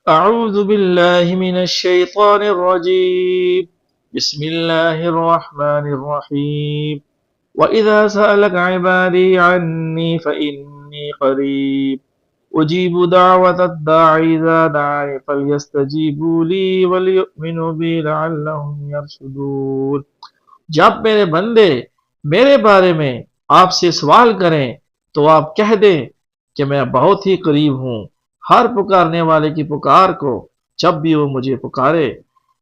أعوذ بالله من الشيطان الرجيم. بسم الله الرحمن الرحيم. وإذا سألك عبادي عني فإني قريب أجيب دعوة الداع إذا دعاني فليستجيبوا لي وليؤمنوا بي لعلهم يرشدون. جب میرے بندے میرے بارے میں آپ سے سوال کریں تو آپ کہہ دیں کہ میں بہت ہی قریب ہوں ہر پکارنے والے کی پکار کو، جب بھی وہ مجھے پکارے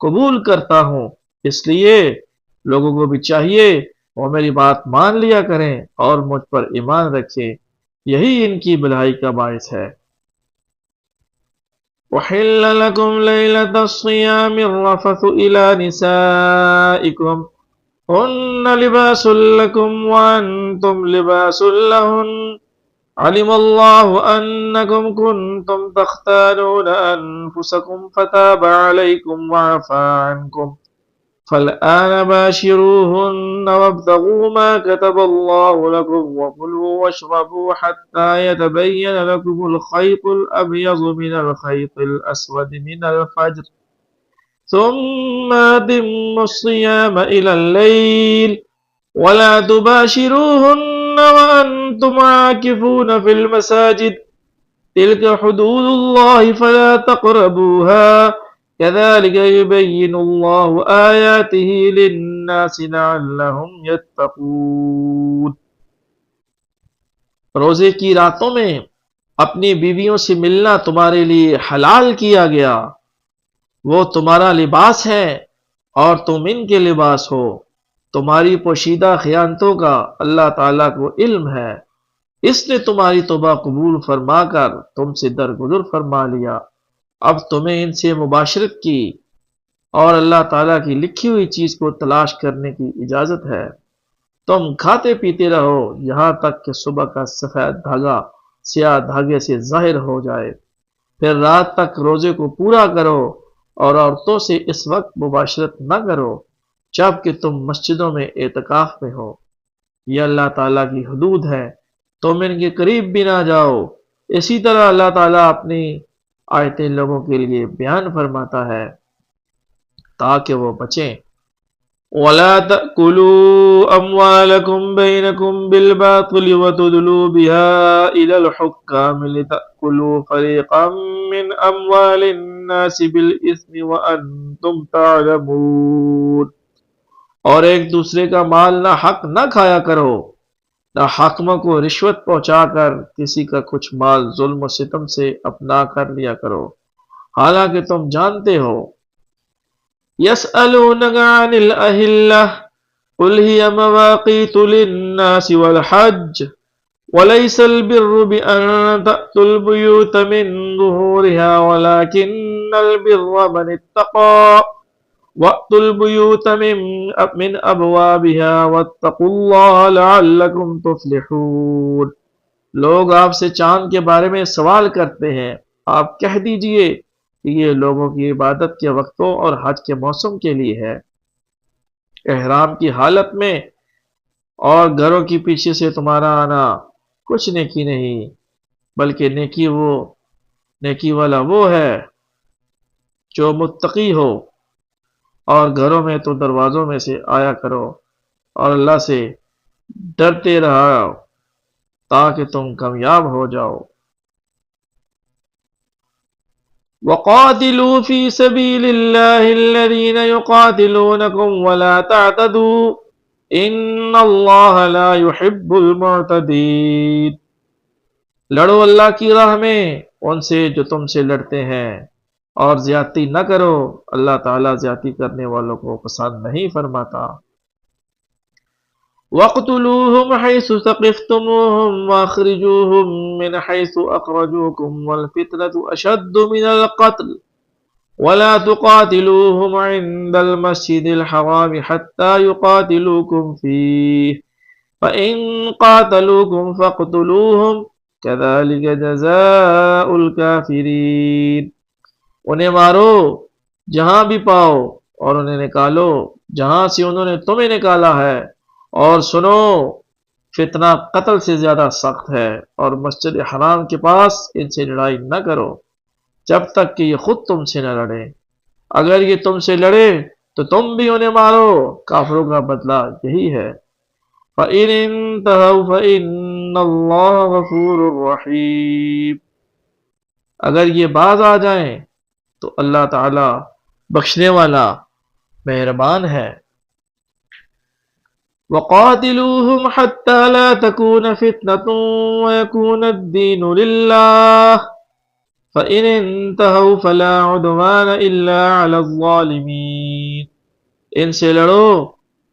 قبول کرتا ہوں. اس لیے لوگوں کو بھی چاہیے وہ میری بات مان لیا کریں اور مجھ پر ایمان رکھیں، یہی ان کی بھلائی کا باعث ہے. أحل لكم ليلة الصيام الرفث إلى نسائكم هن لباس لكم وأنتم لباس لهن علم الله أنكم كنتم تختانون أنفسكم فتاب عليكم وعفى عنكم فالآن باشروهن وابتغوا ما كتب الله لكم وكلوا واشربوا حتى يتبين لكم الخيط الأبيض من الخيط الأسود من الفجر ثم أتموا الصيام إلى الليل ولا تباشروهن وأنتم عاكفون في المساجد تلك حدود الله فلا تقربوها كذلك يبين الله آياته للناس لعلهم يتقون. روزے کی راتوں میں اپنی بیویوں سے ملنا تمہارے لیے حلال کیا گیا، وہ تمہارا لباس ہے اور تم ان کے لباس ہو. تمہاری پوشیدہ خیانتوں کا اللہ تعالیٰ کو علم ہے، اس نے تمہاری توبہ قبول فرما کر تم سے درگزر فرما لیا. اب تمہیں ان سے مباشرت کی اور اللہ تعالیٰ کی لکھی ہوئی چیز کو تلاش کرنے کی اجازت ہے. تم کھاتے پیتے رہو یہاں تک کہ صبح کا سفید دھاگا سیاہ دھاگے سے ظاہر ہو جائے، پھر رات تک روزے کو پورا کرو اور عورتوں سے اس وقت مباشرت نہ کرو جب کہ تم مسجدوں میں اعتکاف میں ہو. یہ اللہ تعالیٰ کی حدود ہے، تم ان کے قریب بھی نہ جاؤ. اسی طرح اللہ تعالیٰ اپنی آیتیں لوگوں کے لیے بیان فرماتا ہے تاکہ وہ بچیں. وَلَا تَأْكُلُوا أَمْوَالَكُمْ بَيْنَكُمْ بِالْبَاطِلِ وَتُدْلُوا بِهَا إِلَى الْحُكَّامِ لِتَأْكُلُوا فَرِيقًا مِّنْ أَمْوَالِ النَّاسِ بِالْإِثْمِ وَأَنْتُمْ تَعْلَمُونَ. اور ایک دوسرے کا مال نہ حق نہ کھایا کرو، نہ حاکموں کو رشوت پہنچا کر کسی کا کچھ مال ظلم و ستم سے اپنا کر لیا کرو، حالانکہ تم جانتے ہو. يسألونك عن الأهلة قل هي مواقيت للناس والحج وليس البر بأن تأتوا البيوت من ظهورها ولكن البر من اتقى وَأْتُوا الْبُيُوتَ مِنْ أَبْوَابِهَا وَاتَّقُوا اللَّهَ لَعَلَّكُمْ تُفْلِحُونَ. لوگ آپ سے چاند کے بارے میں سوال کرتے ہیں، آپ کہہ دیجئے کہ یہ لوگوں کی عبادت کے وقتوں اور حج کے موسم کے لیے ہے، احرام کی حالت میں اور گھروں کی پیچھے سے تمہارا آنا کچھ نیکی نہیں، بلکہ نیکی والا وہ ہے جو متقی ہو. اور گھروں میں تو دروازوں میں سے آیا کرو اور اللہ سے ڈرتے رہو تاکہ تم کامیاب ہو جاؤ. وَقَاتِلُوا فِي سَبِيلِ اللَّهِ الَّذِينَ يُقَاتِلُونَكُمْ وَلَا تَعْتَدُوا إِنَّ اللَّهَ لَا يُحِبُّ الْمُعْتَدِينَ. لڑو اللہ کی راہ میں ان سے جو تم سے لڑتے ہیں اور زیادتی نہ کرو، اللہ تعالیٰ زیادتی کرنے والوں کو پسند نہیں فرماتا. وَاقْتُلُوهُمْ حَيْثُ ثَقِفْتُمُوهُمْ وَأَخْرِجُوهُمْ مِنْ حَيْثُ أَخْرَجُوكُمْ وَالْفِتْنَةُ أَشَدُّ مِنَ الْقَتْلِ وَلَا تُقَاتِلُوهُمْ عِندَ الْمَسْجِدِ الْحَرَامِ حَتَّى يُقَاتِلُوكُمْ فِيهِ فَإِنْ قَاتَلُوكُمْ فَاقْتُلُوهُمْ كَذَلِكَ جَزَاءُ الْكَافِرِينَ. انہیں مارو جہاں بھی پاؤ اور انہیں نکالو جہاں سے انہوں نے تمہیں نکالا ہے، اور سنو فتنہ قتل سے زیادہ سخت ہے، اور مسجد حرام کے پاس ان سے لڑائی نہ کرو جب تک کہ یہ خود تم سے نہ لڑے، اگر یہ تم سے لڑے تو تم بھی انہیں مارو، کافروں کا بدلہ یہی ہے۔ فَإِنِ انتهوا فَإِنَّ اللَّهَ غَفُورٌ رَحِيمٌ، اگر یہ باز آ جائیں تو اللہ تعالی بخشنے والا مہربان ہے۔ وَقَاتِلُوهُمْ حَتَّى لَا تَكُونَ فِتْنَةٌ وَيَكُونَ الدِّينُ لِلَّهِ فَإِنِ انتهوا فَلَا عُدْوَانَ إِلَّا عَلَى الظَّالِمِينَ، ان سے لڑو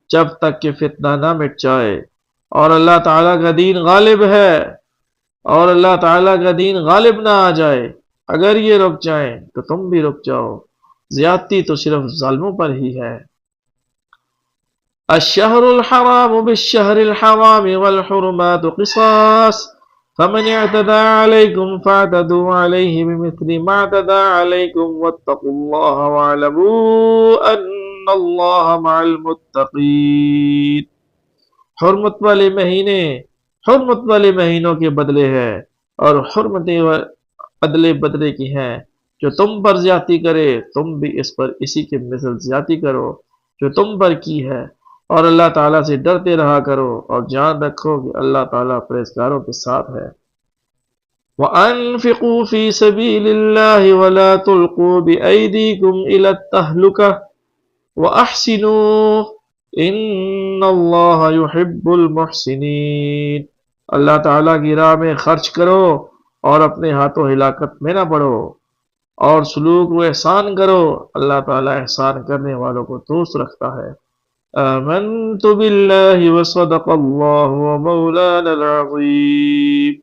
جب تک کہ فتنہ نہ مٹ جائے، اور اللہ تعالیٰ کا دین غالب ہے، اور اللہ تعالیٰ کا دین غالب نہ آ جائے۔ اگر یہ رک جائیں تو تم بھی رک جاؤ، زیادتی تو صرف ظالموں پر ہی ہے۔ الشہر الحرام بالشہر الحرام والحرمات قصاص فمن اعتدى عليكم فاعتدوا عليه بمثل ما اعتدى عليكم واتقوا الله واعلموا ان الله مع المتقين، حرمت والے مہینوں کے بدلے ہیں، اور حرمتیں بدلے کی ہیں۔ جو تم پر زیادتی کرے تم بھی اس پر اسی کے مثل زیادتی کرو جو تم پر کی ہے، اور اللہ تعالیٰ سے ڈرتے رہا کرو، اور جان رکھو کہ اللہ تعالیٰ پرہیزگاروں کے ساتھ ہے۔ وَأَنفِقُوا فِي سَبِيلِ اللَّهِ وَلَا تُلْقُوا بِأَيْدِيكُمْ إِلَى التَّهْلُكَةِ وَأَحْسِنُوا إِنَّ اللَّهَ يُحِبُّ الْمُحْسِنِينَ، اللہ تعالیٰ کی راہ میں خرچ کرو اور اپنے ہاتھوں ہلاکت میں نہ پڑو، اور سلوک و احسان کرو، اللہ تعالیٰ احسان کرنے والوں کو دوست رکھتا ہے۔ آمنت باللہ وصدق اللہ مولانا العظیم۔